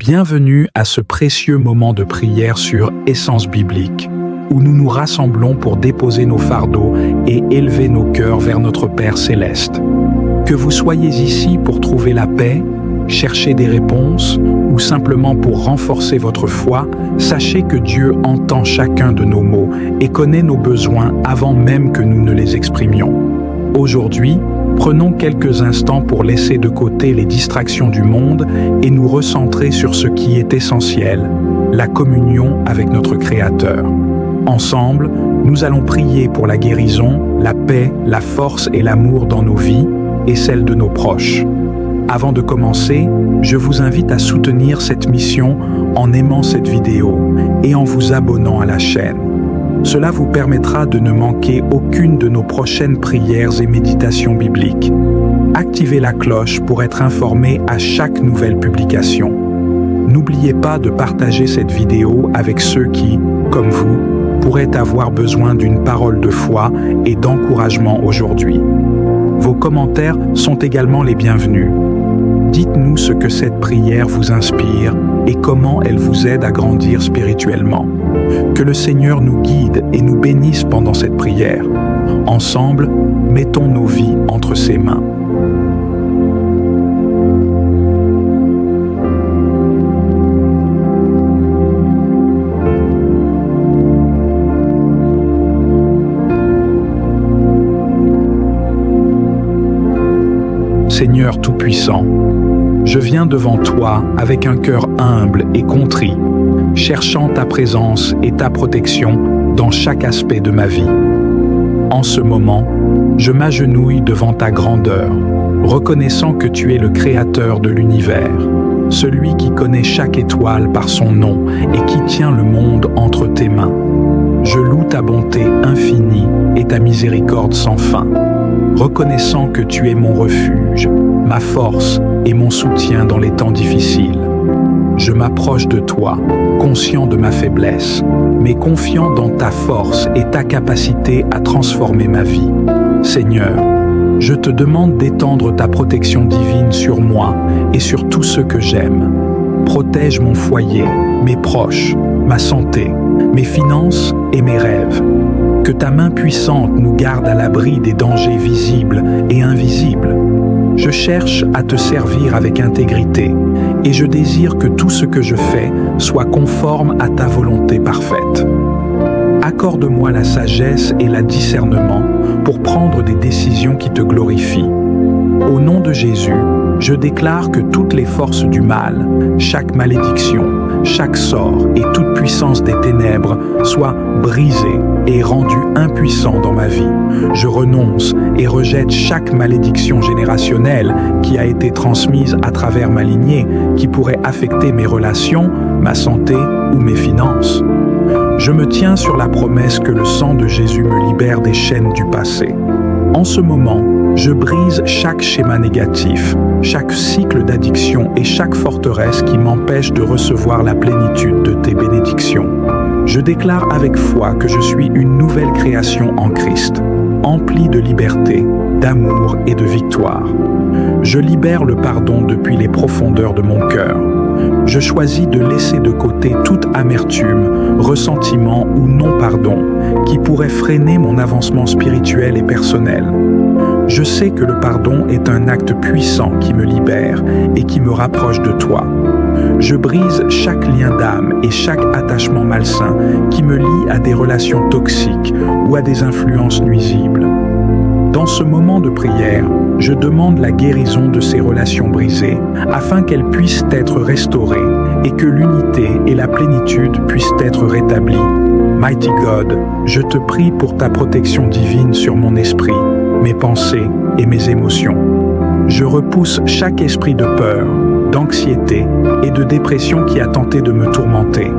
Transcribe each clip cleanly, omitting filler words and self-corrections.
Bienvenue à ce précieux moment de prière sur Essence biblique, où nous nous rassemblons pour déposer nos fardeaux et élever nos cœurs vers notre Père céleste. Que vous soyez ici pour trouver la paix, chercher des réponses ou simplement pour renforcer votre foi, sachez que Dieu entend chacun de nos mots et connaît nos besoins avant même que nous ne les exprimions. Aujourd'hui, prenons quelques instants pour laisser de côté les distractions du monde et nous recentrer sur ce qui est essentiel, la communion avec notre Créateur. Ensemble, nous allons prier pour la guérison, la paix, la force et l'amour dans nos vies et celles de nos proches. Avant de commencer, je vous invite à soutenir cette mission en aimant cette vidéo et en vous abonnant à la chaîne. Cela vous permettra de ne manquer aucune de nos prochaines prières et méditations bibliques. Activez la cloche pour être informé à chaque nouvelle publication. N'oubliez pas de partager cette vidéo avec ceux qui, comme vous, pourraient avoir besoin d'une parole de foi et d'encouragement aujourd'hui. Vos commentaires sont également les bienvenus. Dites-nous ce que cette prière vous inspire et comment elle vous aide à grandir spirituellement. Que le Seigneur nous guide et nous bénisse pendant cette prière. Ensemble, mettons nos vies entre ses mains. Seigneur Tout-Puissant, je viens devant toi avec un cœur humble et contrit, cherchant ta présence et ta protection dans chaque aspect de ma vie. En ce moment, je m'agenouille devant ta grandeur, reconnaissant que tu es le Créateur de l'univers, celui qui connaît chaque étoile par son nom et qui tient le monde entre tes mains. Je loue ta bonté infinie et ta miséricorde sans fin, reconnaissant que tu es mon refuge, ma force et mon soutien dans les temps difficiles. Je m'approche de toi, conscient de ma faiblesse, mais confiant dans ta force et ta capacité à transformer ma vie. Seigneur, je te demande d'étendre ta protection divine sur moi et sur tous ceux que j'aime. Protège mon foyer, mes proches, ma santé, mes finances et mes rêves. Que ta main puissante nous garde à l'abri des dangers visibles et invisibles. Je cherche à te servir avec intégrité et je désire que tout ce que je fais soit conforme à ta volonté parfaite. Accorde-moi la sagesse et le discernement pour prendre des décisions qui te glorifient. Au nom de Jésus, je déclare que toutes les forces du mal, chaque malédiction, chaque sort et toute puissance des ténèbres soient brisées et rendues impuissantes dans ma vie. Je renonce et rejette chaque malédiction générationnelle qui a été transmise à travers ma lignée, qui pourrait affecter mes relations, ma santé ou mes finances. Je me tiens sur la promesse que le sang de Jésus me libère des chaînes du passé. En ce moment, je brise chaque schéma négatif, chaque cycle d'addiction et chaque forteresse qui m'empêche de recevoir la plénitude de tes bénédictions. Je déclare avec foi que je suis une nouvelle création en Christ, emplie de liberté, d'amour et de victoire. Je libère le pardon depuis les profondeurs de mon cœur. Je choisis de laisser de côté toute amertume, ressentiment ou non-pardon qui pourrait freiner mon avancement spirituel et personnel. Je sais que le pardon est un acte puissant qui me libère et qui me rapproche de toi. Je brise chaque lien d'âme et chaque attachement malsain qui me lie à des relations toxiques ou à des influences nuisibles. Dans ce moment de prière, je demande la guérison de ces relations brisées afin qu'elles puissent être restaurées et que l'unité et la plénitude puissent être rétablies. Mighty God, je te prie pour ta protection divine sur mon esprit, mes pensées et mes émotions. Je repousse chaque esprit de peur, d'anxiété et de dépression qui a tenté de me tourmenter.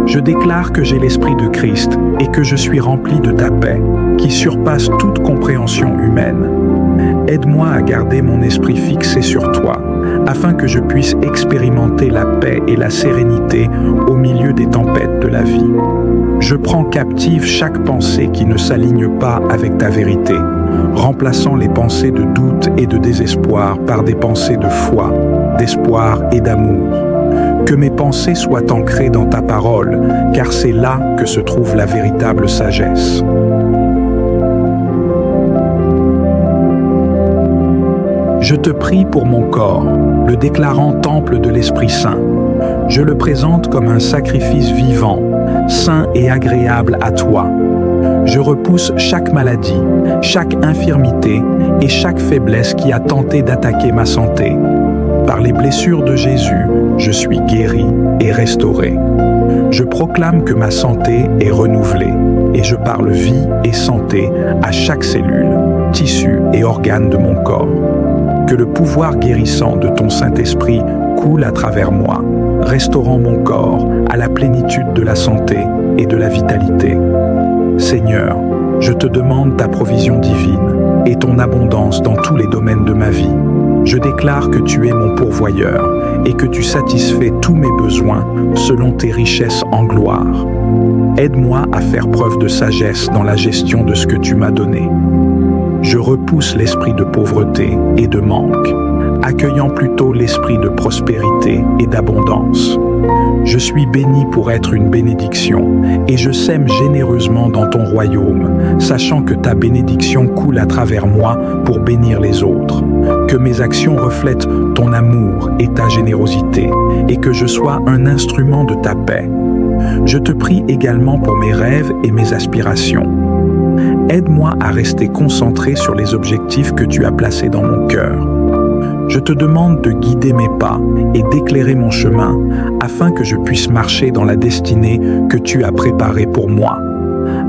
Je déclare que j'ai l'esprit de Christ et que je suis rempli de ta paix, qui surpasse toute compréhension humaine. Aide-moi à garder mon esprit fixé sur toi, afin que je puisse expérimenter la paix et la sérénité au milieu des tempêtes de la vie. Je prends captive chaque pensée qui ne s'aligne pas avec ta vérité, remplaçant les pensées de doute et de désespoir par des pensées de foi, d'espoir et d'amour. Que mes pensées soient ancrées dans ta parole, car c'est là que se trouve la véritable sagesse. Je te prie pour mon corps, le déclarant temple de l'Esprit Saint. Je le présente comme un sacrifice vivant, saint et agréable à toi. Je repousse chaque maladie, chaque infirmité et chaque faiblesse qui a tenté d'attaquer ma santé. Par les blessures de Jésus, je suis guéri et restauré. Je proclame que ma santé est renouvelée et je parle vie et santé à chaque cellule, tissu et organe de mon corps. Que le pouvoir guérissant de ton Saint-Esprit coule à travers moi, restaurant mon corps à la plénitude de la santé et de la vitalité. Seigneur, je te demande ta provision divine et ton abondance dans tous les domaines de ma vie. Je déclare que tu es mon pourvoyeur et que tu satisfais tous mes besoins selon tes richesses en gloire. Aide-moi à faire preuve de sagesse dans la gestion de ce que tu m'as donné. Je repousse l'esprit de pauvreté et de manque, accueillant plutôt l'esprit de prospérité et d'abondance. Je suis béni pour être une bénédiction et je sème généreusement dans ton royaume, sachant que ta bénédiction coule à travers moi pour bénir les autres. Que mes actions reflètent ton amour et ta générosité et que je sois un instrument de ta paix. Je te prie également pour mes rêves et mes aspirations. Aide-moi à rester concentré sur les objectifs que tu as placés dans mon cœur. Je te demande de guider mes pas et d'éclairer mon chemin afin que je puisse marcher dans la destinée que tu as préparée pour moi.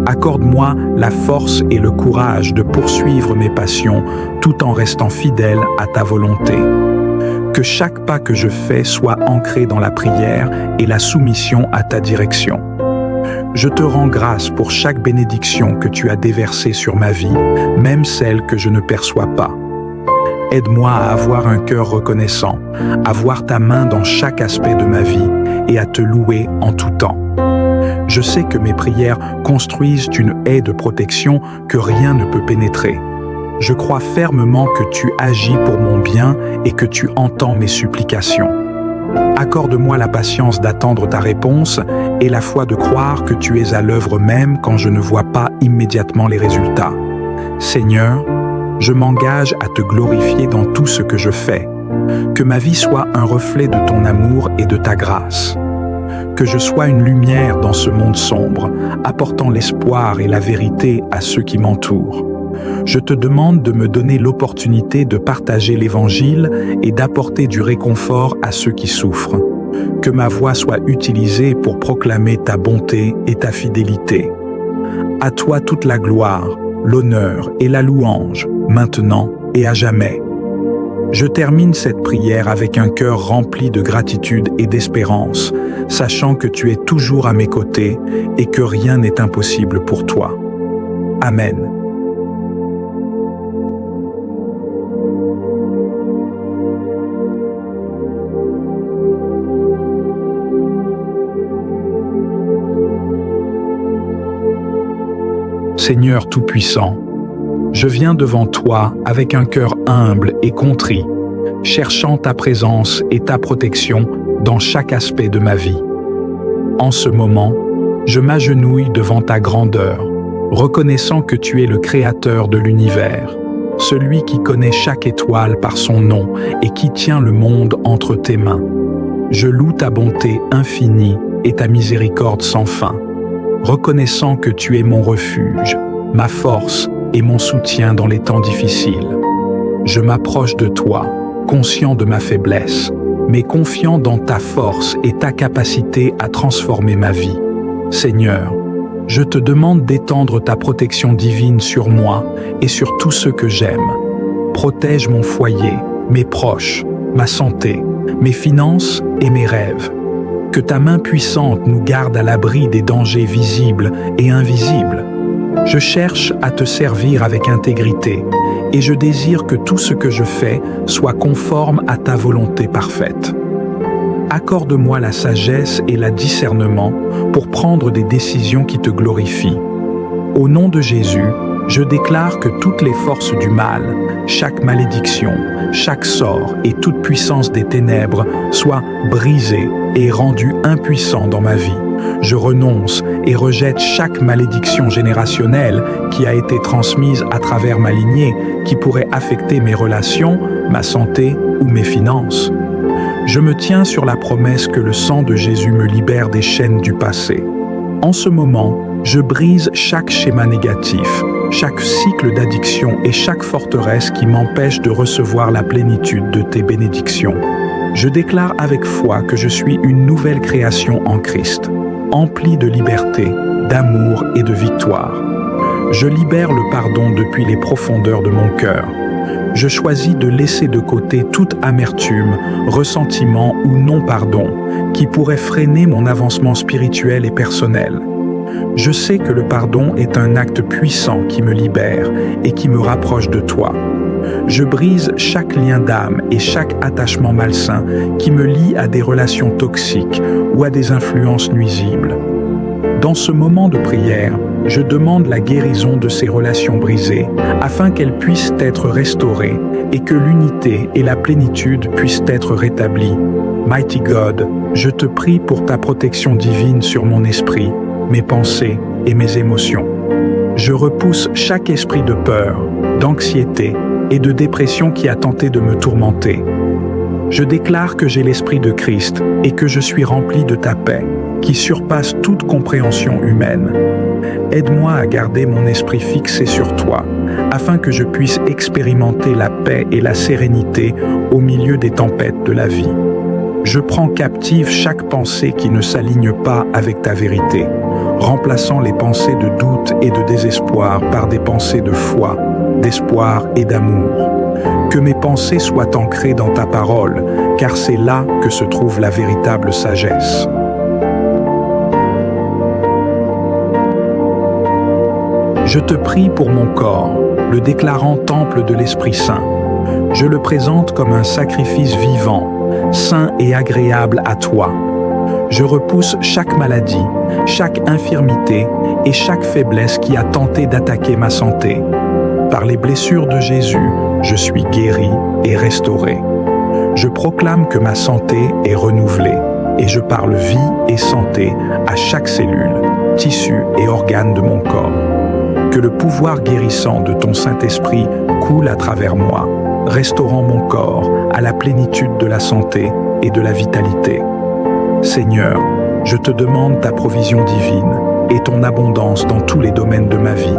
Accorde-moi la force et le courage de poursuivre mes passions tout en restant fidèle à ta volonté. Que chaque pas que je fais soit ancré dans la prière et la soumission à ta direction. Je te rends grâce pour chaque bénédiction que tu as déversée sur ma vie, même celle que je ne perçois pas. Aide-moi à avoir un cœur reconnaissant, à voir ta main dans chaque aspect de ma vie et à te louer en tout temps. Je sais que mes prières construisent une haie de protection que rien ne peut pénétrer. Je crois fermement que tu agis pour mon bien et que tu entends mes supplications. Accorde-moi la patience d'attendre ta réponse et la foi de croire que tu es à l'œuvre même quand je ne vois pas immédiatement les résultats. Seigneur, je m'engage à te glorifier dans tout ce que je fais. Que ma vie soit un reflet de ton amour et de ta grâce. Que je sois une lumière dans ce monde sombre, apportant l'espoir et la vérité à ceux qui m'entourent. Je te demande de me donner l'opportunité de partager l'Évangile et d'apporter du réconfort à ceux qui souffrent. Que ma voix soit utilisée pour proclamer ta bonté et ta fidélité. À toi toute la gloire, l'honneur et la louange, maintenant et à jamais. Je termine cette prière avec un cœur rempli de gratitude et d'espérance, sachant que tu es toujours à mes côtés et que rien n'est impossible pour toi. Amen. Seigneur Tout-Puissant, je viens devant toi avec un cœur humble et contrit, cherchant ta présence et ta protection dans chaque aspect de ma vie. En ce moment, je m'agenouille devant ta grandeur, reconnaissant que tu es le Créateur de l'univers, celui qui connaît chaque étoile par son nom et qui tient le monde entre tes mains. Je loue ta bonté infinie et ta miséricorde sans fin, reconnaissant que tu es mon refuge, ma force et mon soutien dans les temps difficiles. Je m'approche de toi, conscient de ma faiblesse, mais confiant dans ta force et ta capacité à transformer ma vie. Seigneur, je te demande d'étendre ta protection divine sur moi et sur tous ceux que j'aime. Protège mon foyer, mes proches, ma santé, mes finances et mes rêves. Que ta main puissante nous garde à l'abri des dangers visibles et invisibles. Je cherche à te servir avec intégrité et je désire que tout ce que je fais soit conforme à ta volonté parfaite. Accorde-moi la sagesse et le discernement pour prendre des décisions qui te glorifient. Au nom de Jésus, Je déclare que toutes les forces du mal, chaque malédiction, chaque sort et toute puissance des ténèbres soient brisées et rendues impuissants dans ma vie. Je renonce et rejette chaque malédiction générationnelle qui a été transmise à travers ma lignée, qui pourrait affecter mes relations, ma santé ou mes finances. Je me tiens sur la promesse que le sang de Jésus me libère des chaînes du passé. En ce moment, je brise chaque schéma négatif, chaque cycle d'addiction et chaque forteresse qui m'empêche de recevoir la plénitude de tes bénédictions. Je déclare avec foi que je suis une nouvelle création en Christ, emplie de liberté, d'amour et de victoire. Je libère le pardon depuis les profondeurs de mon cœur. Je choisis de laisser de côté toute amertume, ressentiment ou non-pardon qui pourrait freiner mon avancement spirituel et personnel. Je sais que le pardon est un acte puissant qui me libère et qui me rapproche de toi. Je brise chaque lien d'âme et chaque attachement malsain qui me lie à des relations toxiques ou à des influences nuisibles. Dans ce moment de prière, je demande la guérison de ces relations brisées afin qu'elles puissent être restaurées et que l'unité et la plénitude puissent être rétablies. Mighty God, je te prie pour ta protection divine sur mon esprit, mes pensées et mes émotions. Je repousse chaque esprit de peur, d'anxiété et de dépression qui a tenté de me tourmenter. Je déclare que j'ai l'esprit de Christ et que je suis rempli de ta paix, qui surpasse toute compréhension humaine. Aide-moi à garder mon esprit fixé sur toi, afin que je puisse expérimenter la paix et la sérénité au milieu des tempêtes de la vie. Je prends captive chaque pensée qui ne s'aligne pas avec ta vérité, remplaçant les pensées de doute et de désespoir par des pensées de foi, d'espoir et d'amour. Que mes pensées soient ancrées dans ta parole, car c'est là que se trouve la véritable sagesse. Je te prie pour mon corps, le déclarant temple de l'Esprit Saint. Je le présente comme un sacrifice vivant, saint et agréable à toi. Je repousse chaque maladie, chaque infirmité et chaque faiblesse qui a tenté d'attaquer ma santé. Par les blessures de Jésus, je suis guéri et restauré. Je proclame que ma santé est renouvelée et je parle vie et santé à chaque cellule, tissu et organe de mon corps. Que le pouvoir guérissant de ton Saint-Esprit coule à travers moi, restaurant mon corps à la plénitude de la santé et de la vitalité. Seigneur, je te demande ta provision divine et ton abondance dans tous les domaines de ma vie.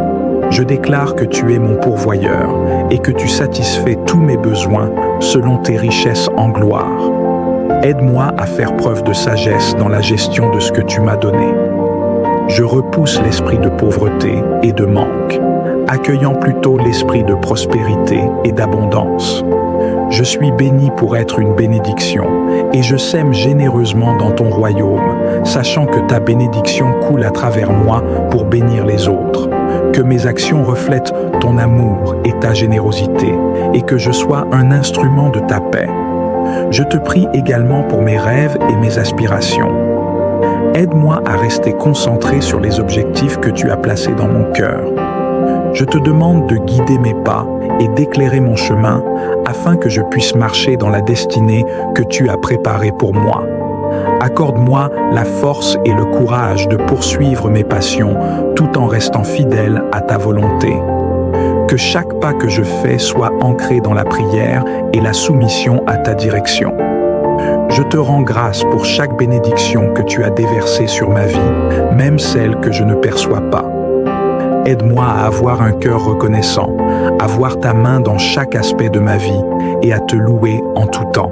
Je déclare que tu es mon pourvoyeur et que tu satisfais tous mes besoins selon tes richesses en gloire. Aide-moi à faire preuve de sagesse dans la gestion de ce que tu m'as donné. Je repousse l'esprit de pauvreté et de manque, accueillant plutôt l'esprit de prospérité et d'abondance. Je suis béni pour être une bénédiction et je sème généreusement dans ton royaume, sachant que ta bénédiction coule à travers moi pour bénir les autres. Que mes actions reflètent ton amour et ta générosité et que je sois un instrument de ta paix. Je te prie également pour mes rêves et mes aspirations. Aide-moi à rester concentré sur les objectifs que tu as placés dans mon cœur. Je te demande de guider mes pas et d'éclairer mon chemin afin que je puisse marcher dans la destinée que tu as préparée pour moi. Accorde-moi la force et le courage de poursuivre mes passions tout en restant fidèle à ta volonté. Que chaque pas que je fais soit ancré dans la prière et la soumission à ta direction. Je te rends grâce pour chaque bénédiction que tu as déversée sur ma vie, même celle que je ne perçois pas. Aide-moi à avoir un cœur reconnaissant, à voir ta main dans chaque aspect de ma vie et à te louer en tout temps.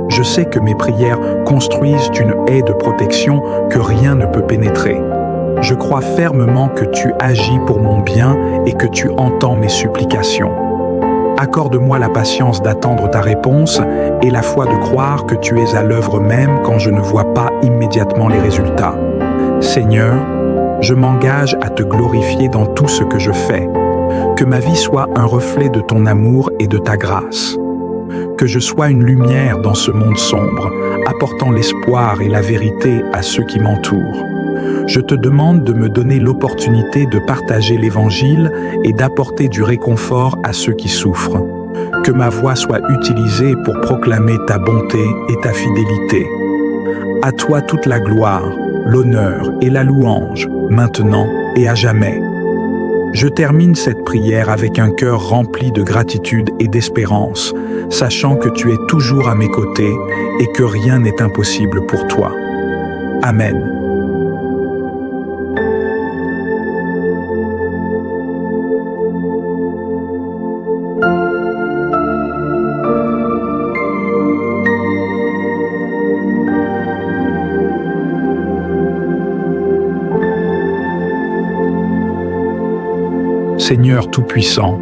Je sais que mes prières construisent une haie de protection que rien ne peut pénétrer. Je crois fermement que tu agis pour mon bien et que tu entends mes supplications. Accorde-moi la patience d'attendre ta réponse et la foi de croire que tu es à l'œuvre même quand je ne vois pas immédiatement les résultats. Seigneur, je m'engage à te glorifier dans tout ce que je fais. Que ma vie soit un reflet de ton amour et de ta grâce. Que je sois une lumière dans ce monde sombre, apportant l'espoir et la vérité à ceux qui m'entourent. Je te demande de me donner l'opportunité de partager l'Évangile et d'apporter du réconfort à ceux qui souffrent. Que ma voix soit utilisée pour proclamer ta bonté et ta fidélité. À toi toute la gloire, l'honneur et la louange, maintenant et à jamais. Je termine cette prière avec un cœur rempli de gratitude et d'espérance, sachant que tu es toujours à mes côtés et que rien n'est impossible pour toi. Amen. Seigneur Tout-Puissant,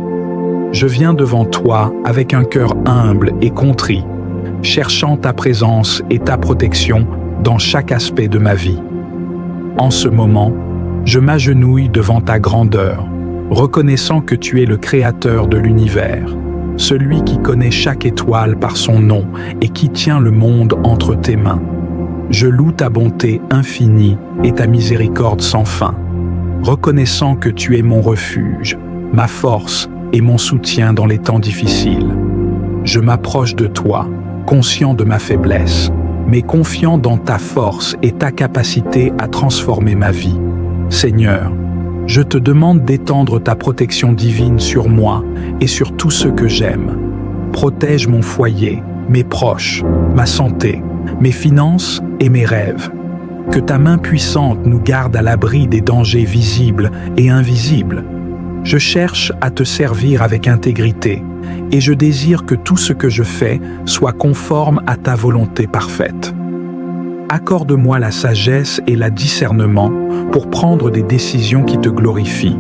je viens devant toi avec un cœur humble et contrit, cherchant ta présence et ta protection dans chaque aspect de ma vie. En ce moment, je m'agenouille devant ta grandeur, reconnaissant que tu es le Créateur de l'univers, celui qui connaît chaque étoile par son nom et qui tient le monde entre tes mains. Je loue ta bonté infinie et ta miséricorde sans fin, reconnaissant que tu es mon refuge, ma force et mon soutien dans les temps difficiles. Je m'approche de toi, conscient de ma faiblesse, mais confiant dans ta force et ta capacité à transformer ma vie. Seigneur, je te demande d'étendre ta protection divine sur moi et sur tous ceux que j'aime. Protège mon foyer, mes proches, ma santé, mes finances et mes rêves. Que ta main puissante nous garde à l'abri des dangers visibles et invisibles. Je cherche à te servir avec intégrité et je désire que tout ce que je fais soit conforme à ta volonté parfaite. Accorde-moi la sagesse et le discernement pour prendre des décisions qui te glorifient.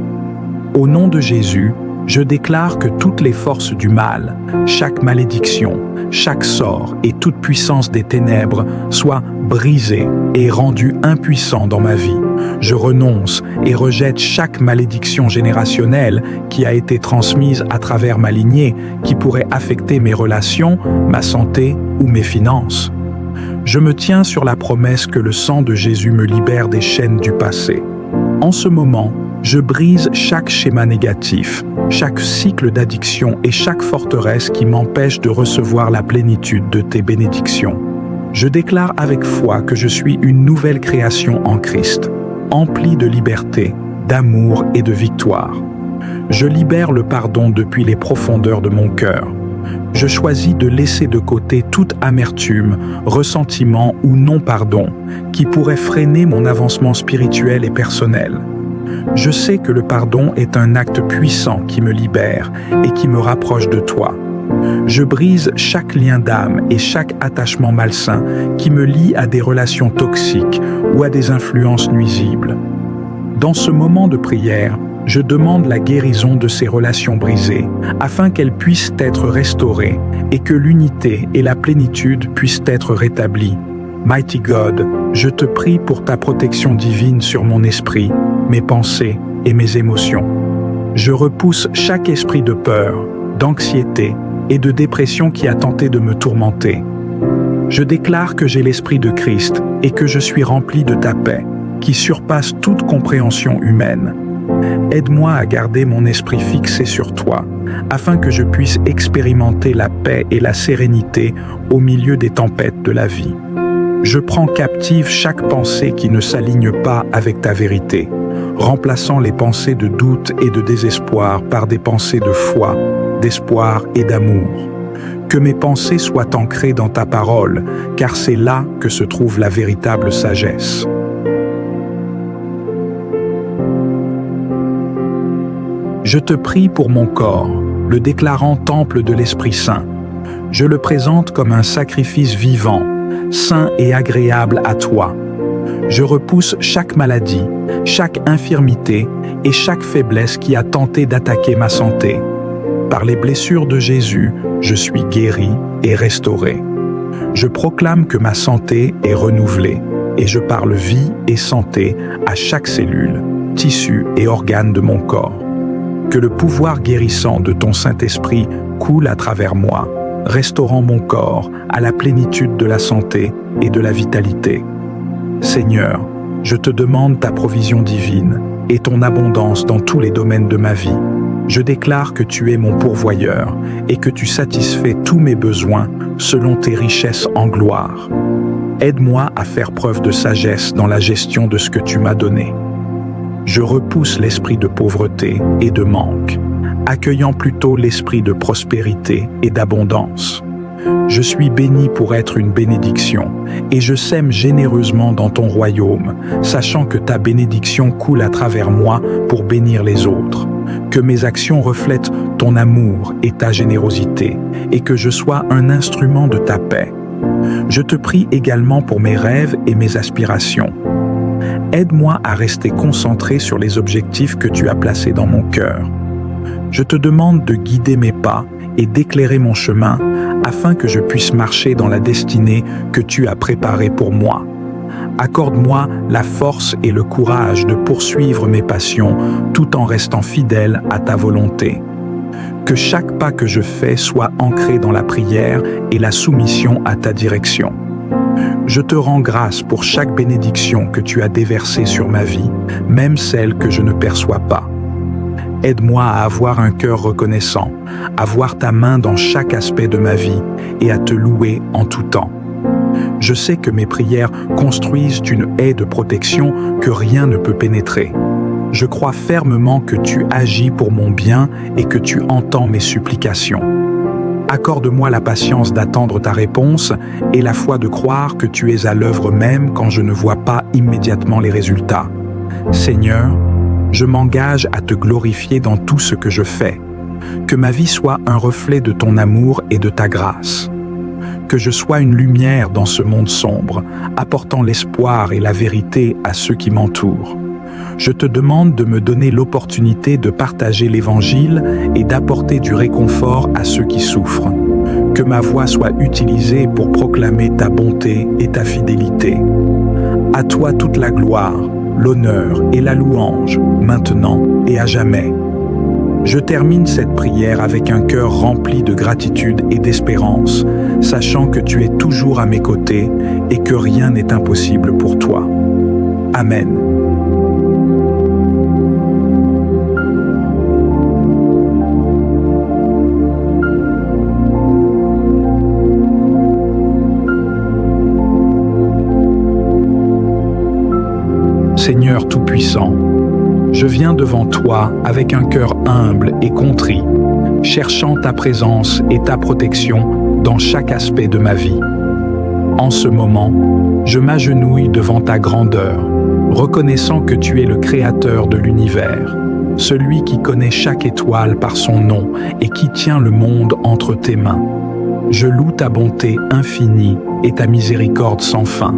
Au nom de Jésus, je déclare que toutes les forces du mal, chaque malédiction, chaque sort et toute puissance des ténèbres soient brisées et rendues impuissantes dans ma vie. Je renonce et rejette chaque malédiction générationnelle qui a été transmise à travers ma lignée, qui pourrait affecter mes relations, ma santé ou mes finances. Je me tiens sur la promesse que le sang de Jésus me libère des chaînes du passé. En ce moment, je brise chaque schéma négatif, chaque cycle d'addiction et chaque forteresse qui m'empêche de recevoir la plénitude de tes bénédictions. Je déclare avec foi que je suis une nouvelle création en Christ, emplie de liberté, d'amour et de victoire. Je libère le pardon depuis les profondeurs de mon cœur. Je choisis de laisser de côté toute amertume, ressentiment ou non-pardon qui pourrait freiner mon avancement spirituel et personnel. Je sais que le pardon est un acte puissant qui me libère et qui me rapproche de toi. Je brise chaque lien d'âme et chaque attachement malsain qui me lie à des relations toxiques ou à des influences nuisibles. Dans ce moment de prière, je demande la guérison de ces relations brisées, afin qu'elles puissent être restaurées et que l'unité et la plénitude puissent être rétablies. Mighty God, je te prie pour ta protection divine sur mon esprit, mes pensées et mes émotions. Je repousse chaque esprit de peur, d'anxiété et de dépression qui a tenté de me tourmenter. Je déclare que j'ai l'esprit de Christ et que je suis rempli de ta paix, qui surpasse toute compréhension humaine. Aide-moi à garder mon esprit fixé sur toi, afin que je puisse expérimenter la paix et la sérénité au milieu des tempêtes de la vie. Je prends captive chaque pensée qui ne s'aligne pas avec ta vérité, remplaçant les pensées de doute et de désespoir par des pensées de foi, d'espoir et d'amour. Que mes pensées soient ancrées dans ta parole, car c'est là que se trouve la véritable sagesse. Je te prie pour mon corps, le déclarant temple de l'Esprit Saint. Je le présente comme un sacrifice vivant, saint et agréable à toi. Je repousse chaque maladie, chaque infirmité et chaque faiblesse qui a tenté d'attaquer ma santé. Par les blessures de Jésus, je suis guéri et restauré. Je proclame que ma santé est renouvelée et je parle vie et santé à chaque cellule, tissu et organe de mon corps. Que le pouvoir guérissant de ton Saint-Esprit coule à travers moi, restaurant mon corps à la plénitude de la santé et de la vitalité. Seigneur, Je te demande ta provision divine et ton abondance dans tous les domaines de ma vie. Je déclare que tu es mon pourvoyeur et que tu satisfais tous mes besoins selon tes richesses en gloire. Aide-moi à faire preuve de sagesse dans la gestion de ce que tu m'as donné. Je repousse l'esprit de pauvreté et de manque, accueillant plutôt l'esprit de prospérité et d'abondance. Je suis béni pour être une bénédiction et je sème généreusement dans ton royaume, sachant que ta bénédiction coule à travers moi pour bénir les autres. Que mes actions reflètent ton amour et ta générosité et que je sois un instrument de ta paix. Je te prie également pour mes rêves et mes aspirations. Aide-moi à rester concentré sur les objectifs que tu as placés dans mon cœur. Je te demande de guider mes pas et d'éclairer mon chemin afin que je puisse marcher dans la destinée que tu as préparée pour moi. Accorde-moi la force et le courage de poursuivre mes passions tout en restant fidèle à ta volonté. Que chaque pas que je fais soit ancré dans la prière et la soumission à ta direction. Je te rends grâce pour chaque bénédiction que tu as déversée sur ma vie, même celle que je ne perçois pas. Aide-moi à avoir un cœur reconnaissant, à voir ta main dans chaque aspect de ma vie et à te louer en tout temps. Je sais que mes prières construisent une haie de protection que rien ne peut pénétrer. Je crois fermement que tu agis pour mon bien et que tu entends mes supplications. Accorde-moi la patience d'attendre ta réponse et la foi de croire que tu es à l'œuvre même quand je ne vois pas immédiatement les résultats. Seigneur, je m'engage à te glorifier dans tout ce que je fais. Que ma vie soit un reflet de ton amour et de ta grâce. Que je sois une lumière dans ce monde sombre, apportant l'espoir et la vérité à ceux qui m'entourent. Je te demande de me donner l'opportunité de partager l'Évangile et d'apporter du réconfort à ceux qui souffrent. Que ma voix soit utilisée pour proclamer ta bonté et ta fidélité. À toi toute la gloire, l'honneur et la louange, maintenant et à jamais. Je termine cette prière avec un cœur rempli de gratitude et d'espérance, sachant que tu es toujours à mes côtés et que rien n'est impossible pour toi. Amen. Seigneur Tout-Puissant, je viens devant toi avec un cœur humble et contrit, cherchant ta présence et ta protection dans chaque aspect de ma vie. En ce moment, je m'agenouille devant ta grandeur, reconnaissant que tu es le Créateur de l'univers, celui qui connaît chaque étoile par son nom et qui tient le monde entre tes mains. Je loue ta bonté infinie et ta miséricorde sans fin,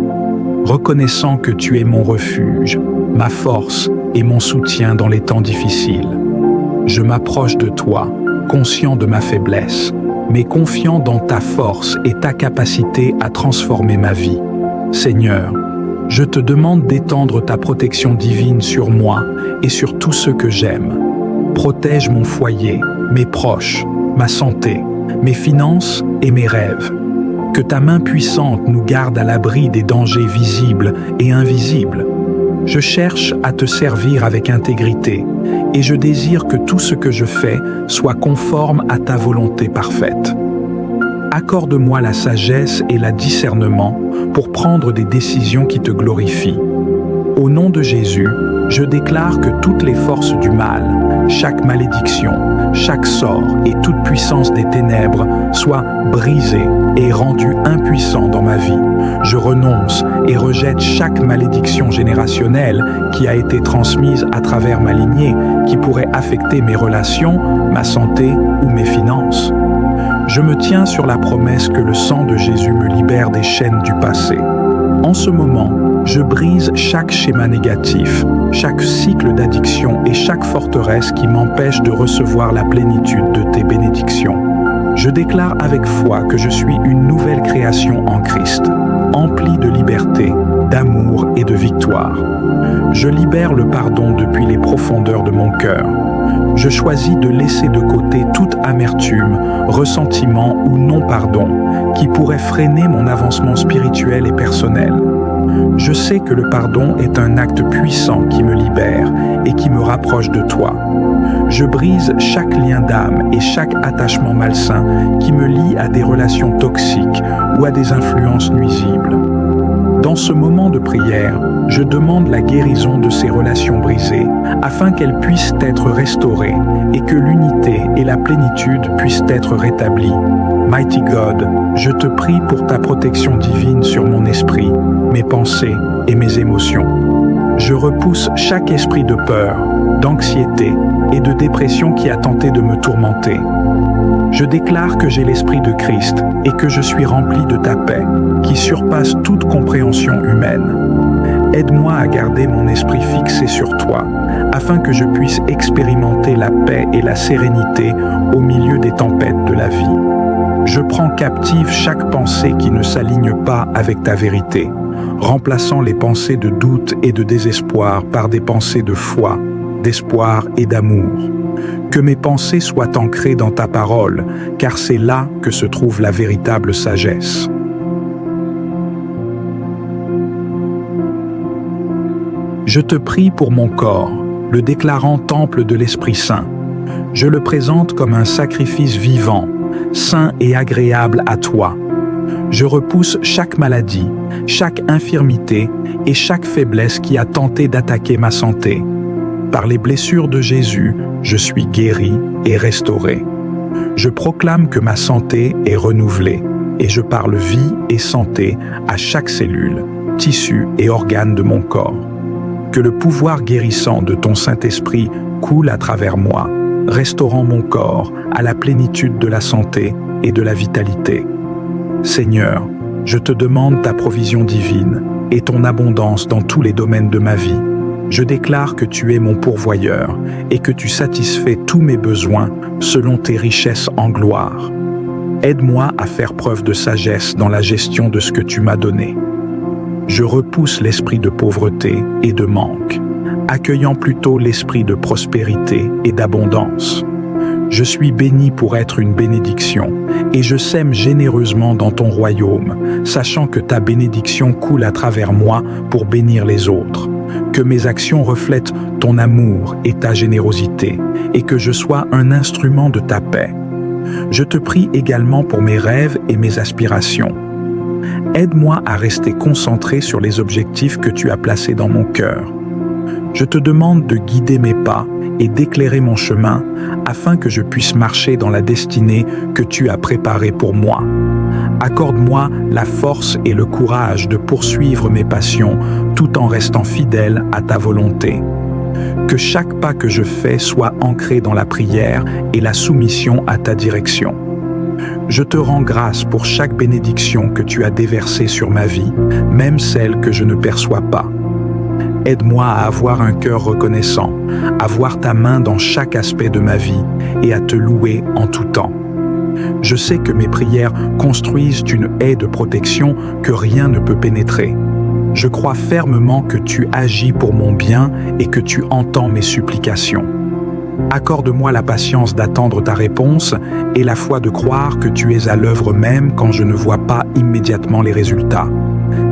reconnaissant que tu es mon refuge, ma force et mon soutien dans les temps difficiles. Je m'approche de toi, conscient de ma faiblesse, mais confiant dans ta force et ta capacité à transformer ma vie. Seigneur, je te demande d'étendre ta protection divine sur moi et sur tous ceux que j'aime. Protège mon foyer, mes proches, ma santé, mes finances et mes rêves. Que ta main puissante nous garde à l'abri des dangers visibles et invisibles. Je cherche à te servir avec intégrité et je désire que tout ce que je fais soit conforme à ta volonté parfaite. Accorde-moi la sagesse et le discernement pour prendre des décisions qui te glorifient. Au nom de Jésus, je déclare que toutes les forces du mal, chaque malédiction, chaque sort et toute puissance des ténèbres soient brisées et rendues impuissantes dans ma vie. Je renonce et rejette chaque malédiction générationnelle qui a été transmise à travers ma lignée, qui pourrait affecter mes relations, ma santé ou mes finances. Je me tiens sur la promesse que le sang de Jésus me libère des chaînes du passé. En ce moment, je brise chaque schéma négatif, chaque cycle d'addiction et chaque forteresse qui m'empêche de recevoir la plénitude de tes bénédictions. Je déclare avec foi que je suis une nouvelle création en Christ, emplie de liberté, d'amour et de victoire. Je libère le pardon depuis les profondeurs de mon cœur. Je choisis de laisser de côté toute amertume, ressentiment ou non-pardon qui pourrait freiner mon avancement spirituel et personnel. Je Je sais que le pardon est un acte puissant qui me libère et qui me rapproche de toi. Je brise chaque lien d'âme et chaque attachement malsain qui me lie à des relations toxiques ou à des influences nuisibles. Dans ce moment de prière, je demande la guérison de ces relations brisées afin qu'elles puissent être restaurées et que l'unité et la plénitude puissent être rétablies. Mighty God, je te prie pour ta protection divine sur mon esprit, mes pensées et mes émotions. Je repousse chaque esprit de peur, d'anxiété et de dépression qui a tenté de me tourmenter. Je déclare que j'ai l'esprit de Christ et que je suis rempli de ta paix, qui surpasse toute compréhension humaine. Aide-moi à garder mon esprit fixé sur toi, afin que je puisse expérimenter la paix et la sérénité au milieu des tempêtes de la vie. Je prends captive chaque pensée qui ne s'aligne pas avec ta vérité, remplaçant les pensées de doute et de désespoir par des pensées de foi, d'espoir et d'amour. Que mes pensées soient ancrées dans ta parole, car c'est là que se trouve la véritable sagesse. Je te prie pour mon corps, le déclarant temple de l'Esprit Saint. Je le présente comme un sacrifice vivant, saint et agréable à toi. Je repousse chaque maladie, chaque infirmité et chaque faiblesse qui a tenté d'attaquer ma santé. Par les blessures de Jésus, je suis guéri et restauré. Je proclame que ma santé est renouvelée et je parle vie et santé à chaque cellule, tissu et organe de mon corps. Que le pouvoir guérissant de ton Saint-Esprit coule à travers moi, restaurant mon corps à la plénitude de la santé et de la vitalité. Seigneur, je te demande ta provision divine et ton abondance dans tous les domaines de ma vie. Je déclare que tu es mon pourvoyeur et que tu satisfais tous mes besoins selon tes richesses en gloire. Aide-moi à faire preuve de sagesse dans la gestion de ce que tu m'as donné. Je repousse l'esprit de pauvreté et de manque, accueillant plutôt l'esprit de prospérité et d'abondance. Je suis béni pour être une bénédiction et je sème généreusement dans ton royaume, sachant que ta bénédiction coule à travers moi pour bénir les autres. Que mes actions reflètent ton amour et ta générosité et que je sois un instrument de ta paix. Je te prie également pour mes rêves et mes aspirations. Aide-moi à rester concentré sur les objectifs que tu as placés dans mon cœur. Je te demande de guider mes pas et d'éclairer mon chemin afin que je puisse marcher dans la destinée que tu as préparée pour moi. Accorde-moi la force et le courage de poursuivre mes passions tout en restant fidèle à ta volonté. Que chaque pas que je fais soit ancré dans la prière et la soumission à ta direction. Je te rends grâce pour chaque bénédiction que tu as déversée sur ma vie, même celle que je ne perçois pas. Aide-moi à avoir un cœur reconnaissant, à voir ta main dans chaque aspect de ma vie et à te louer en tout temps. Je sais que mes prières construisent une haie de protection que rien ne peut pénétrer. Je crois fermement que tu agis pour mon bien et que tu entends mes supplications. Accorde-moi la patience d'attendre ta réponse et la foi de croire que tu es à l'œuvre même quand je ne vois pas immédiatement les résultats.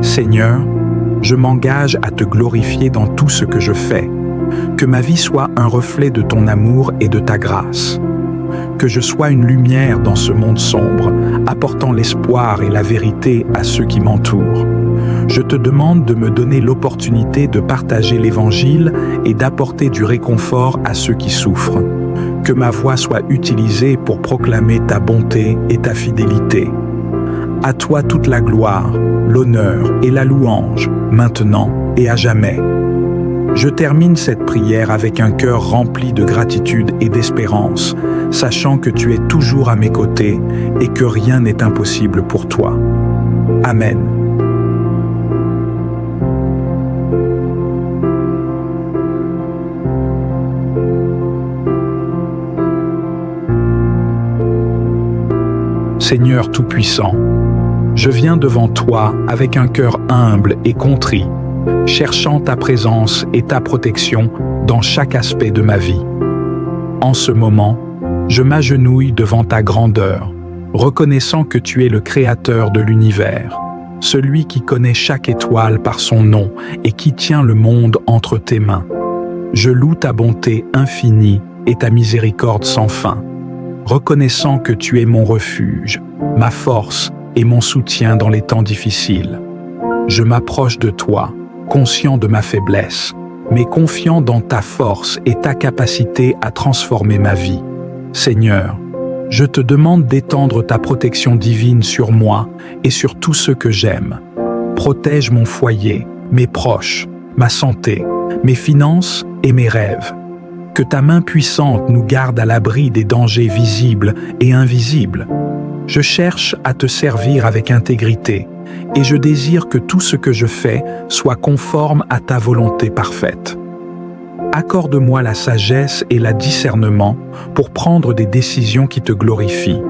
Seigneur, je m'engage à te glorifier dans tout ce que je fais. Que ma vie soit un reflet de ton amour et de ta grâce. Que je sois une lumière dans ce monde sombre, apportant l'espoir et la vérité à ceux qui m'entourent. Je te demande de me donner l'opportunité de partager l'Évangile et d'apporter du réconfort à ceux qui souffrent. Que ma voix soit utilisée pour proclamer ta bonté et ta fidélité. À toi toute la gloire, l'honneur et la louange, maintenant et à jamais. Je termine cette prière avec un cœur rempli de gratitude et d'espérance, sachant que tu es toujours à mes côtés et que rien n'est impossible pour toi. Amen. Seigneur Tout-Puissant, je viens devant toi avec un cœur humble et contrit, cherchant ta présence et ta protection dans chaque aspect de ma vie. En ce moment, je m'agenouille devant ta grandeur, reconnaissant que tu es le Créateur de l'univers. celui qui connaît chaque étoile par son nom et qui tient le monde entre tes mains. Je loue ta bonté infinie et ta miséricorde sans fin, reconnaissant que tu es mon refuge, ma force et mon soutien dans les temps difficiles. Je m'approche de toi, conscient de ma faiblesse, mais confiant dans ta force et ta capacité à transformer ma vie. Seigneur, je te demande d'étendre ta protection divine sur moi et sur tous ceux que j'aime. Protège mon foyer, mes proches, ma santé, mes finances et mes rêves. Que ta main puissante nous garde à l'abri des dangers visibles et invisibles. Je cherche à te servir avec intégrité et je désire que tout ce que je fais soit conforme à ta volonté parfaite. Accorde-moi la sagesse et le discernement pour prendre des décisions qui te glorifient.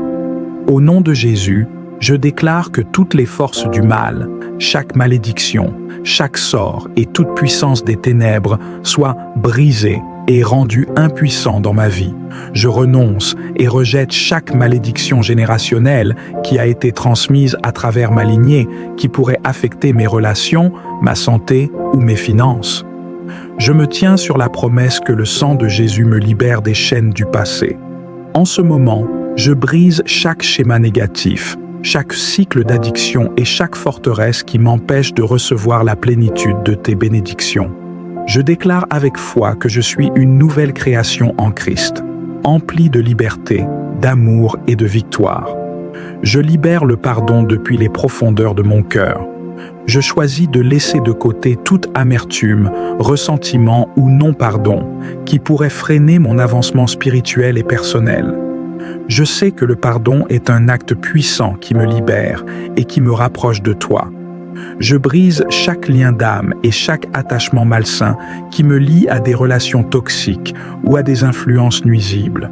Au nom de Jésus, je déclare que toutes les forces du mal, chaque malédiction, chaque sort et toute puissance des ténèbres soient brisées et rendues impuissantes dans ma vie. Je renonce et rejette chaque malédiction générationnelle qui a été transmise à travers ma lignée, qui pourrait affecter mes relations, ma santé ou mes finances. Je me tiens sur la promesse que le sang de Jésus me libère des chaînes du passé. En ce moment, je brise chaque schéma négatif, chaque cycle d'addiction et chaque forteresse qui m'empêche de recevoir la plénitude de tes bénédictions. Je déclare avec foi que je suis une nouvelle création en Christ, emplie de liberté, d'amour et de victoire. Je libère le pardon depuis les profondeurs de mon cœur. Je choisis de laisser de côté toute amertume, ressentiment ou non-pardon qui pourrait freiner mon avancement spirituel et personnel. Je sais que le pardon est un acte puissant qui me libère et qui me rapproche de toi. Je brise chaque lien d'âme et chaque attachement malsain qui me lie à des relations toxiques ou à des influences nuisibles.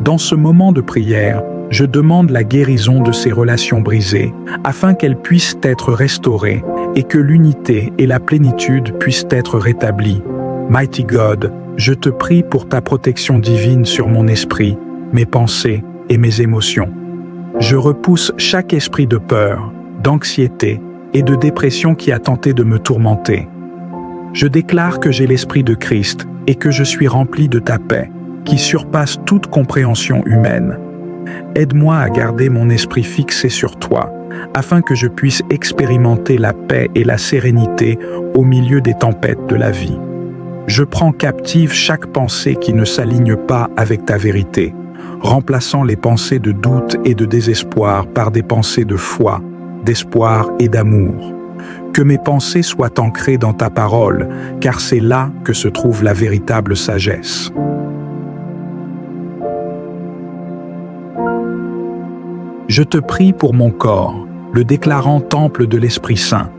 Dans ce moment de prière, je demande la guérison de ces relations brisées afin qu'elles puissent être restaurées et que l'unité et la plénitude puissent être rétablies. Mighty God, je te prie pour ta protection divine sur mon esprit, mes pensées et mes émotions. Je repousse chaque esprit de peur, d'anxiété et de dépression qui a tenté de me tourmenter. Je déclare que j'ai l'esprit de Christ et que je suis rempli de ta paix, qui surpasse toute compréhension humaine. Aide-moi à garder mon esprit fixé sur toi, afin que je puisse expérimenter la paix et la sérénité au milieu des tempêtes de la vie. Je prends captive chaque pensée qui ne s'aligne pas avec ta vérité, remplaçant les pensées de doute et de désespoir par des pensées de foi, d'espoir et d'amour. Que mes pensées soient ancrées dans ta parole, car c'est là que se trouve la véritable sagesse. Je te prie pour mon corps, le déclarant temple de l'Esprit Saint.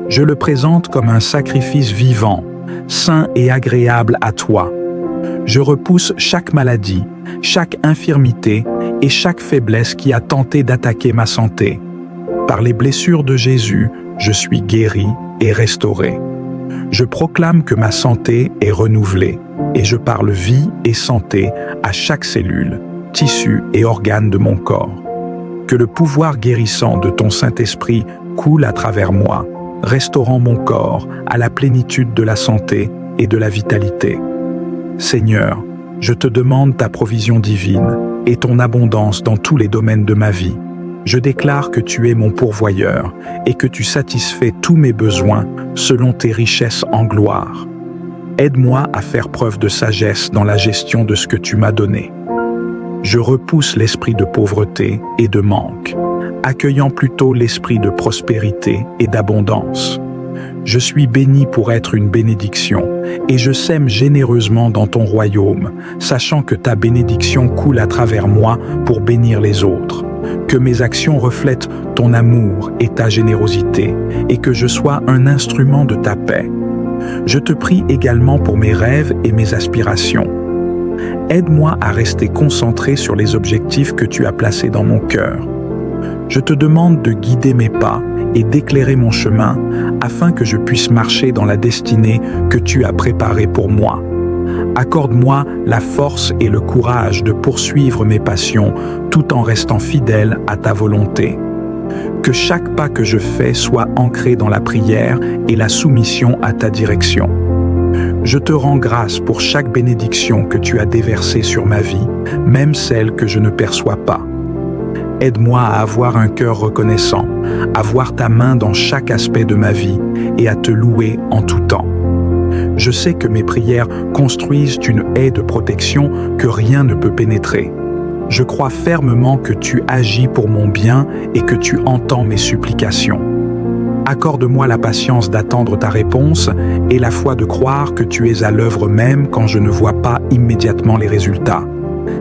Je le présente comme un sacrifice vivant, saint et agréable à toi. Je repousse chaque maladie, chaque infirmité et chaque faiblesse qui a tenté d'attaquer ma santé. Par les blessures de Jésus, je suis guéri et restauré. Je proclame que ma santé est renouvelée et je parle vie et santé à chaque cellule, tissu et organe de mon corps. Que le pouvoir guérissant de ton Saint-Esprit coule à travers moi, restaurant mon corps à la plénitude de la santé et de la vitalité. Seigneur, je te demande ta provision divine et ton abondance dans tous les domaines de ma vie. Je déclare que tu es mon pourvoyeur et que tu satisfais tous mes besoins selon tes richesses en gloire. Aide-moi à faire preuve de sagesse dans la gestion de ce que tu m'as donné. Je repousse l'esprit de pauvreté et de manque, accueillant plutôt l'esprit de prospérité et d'abondance. Je suis béni pour être une bénédiction, et je sème généreusement dans ton royaume, sachant que ta bénédiction coule à travers moi pour bénir les autres. Que mes actions reflètent ton amour et ta générosité, et que je sois un instrument de ta paix. Je te prie également pour mes rêves et mes aspirations. Aide-moi à rester concentré sur les objectifs que tu as placés dans mon cœur. Je te demande de guider mes pas et d'éclairer mon chemin afin que je puisse marcher dans la destinée que tu as préparée pour moi. Accorde-moi la force et le courage de poursuivre mes passions tout en restant fidèle à ta volonté. Que chaque pas que je fais soit ancré dans la prière et la soumission à ta direction. Je te rends grâce pour chaque bénédiction que tu as déversée sur ma vie, même celle que je ne perçois pas. Aide-moi à avoir un cœur reconnaissant, à voir ta main dans chaque aspect de ma vie et à te louer en tout temps. Je sais que mes prières construisent une haie de protection que rien ne peut pénétrer. Je crois fermement que tu agis pour mon bien et que tu entends mes supplications. Accorde-moi la patience d'attendre ta réponse et la foi de croire que tu es à l'œuvre même quand je ne vois pas immédiatement les résultats.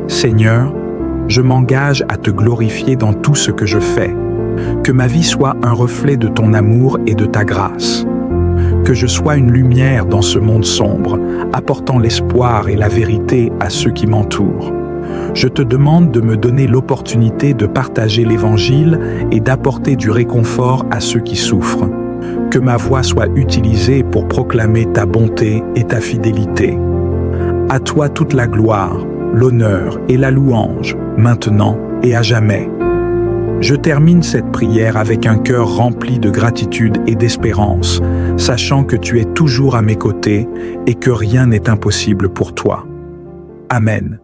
Seigneur, je m'engage à te glorifier dans tout ce que je fais. Que ma vie soit un reflet de ton amour et de ta grâce. Que je sois une lumière dans ce monde sombre, apportant l'espoir et la vérité à ceux qui m'entourent. Je te demande de me donner l'opportunité de partager l'Évangile et d'apporter du réconfort à ceux qui souffrent. Que ma voix soit utilisée pour proclamer ta bonté et ta fidélité. À toi toute la gloire, l'honneur et la louange, maintenant et à jamais. Je termine cette prière avec un cœur rempli de gratitude et d'espérance, sachant que tu es toujours à mes côtés et que rien n'est impossible pour toi. Amen.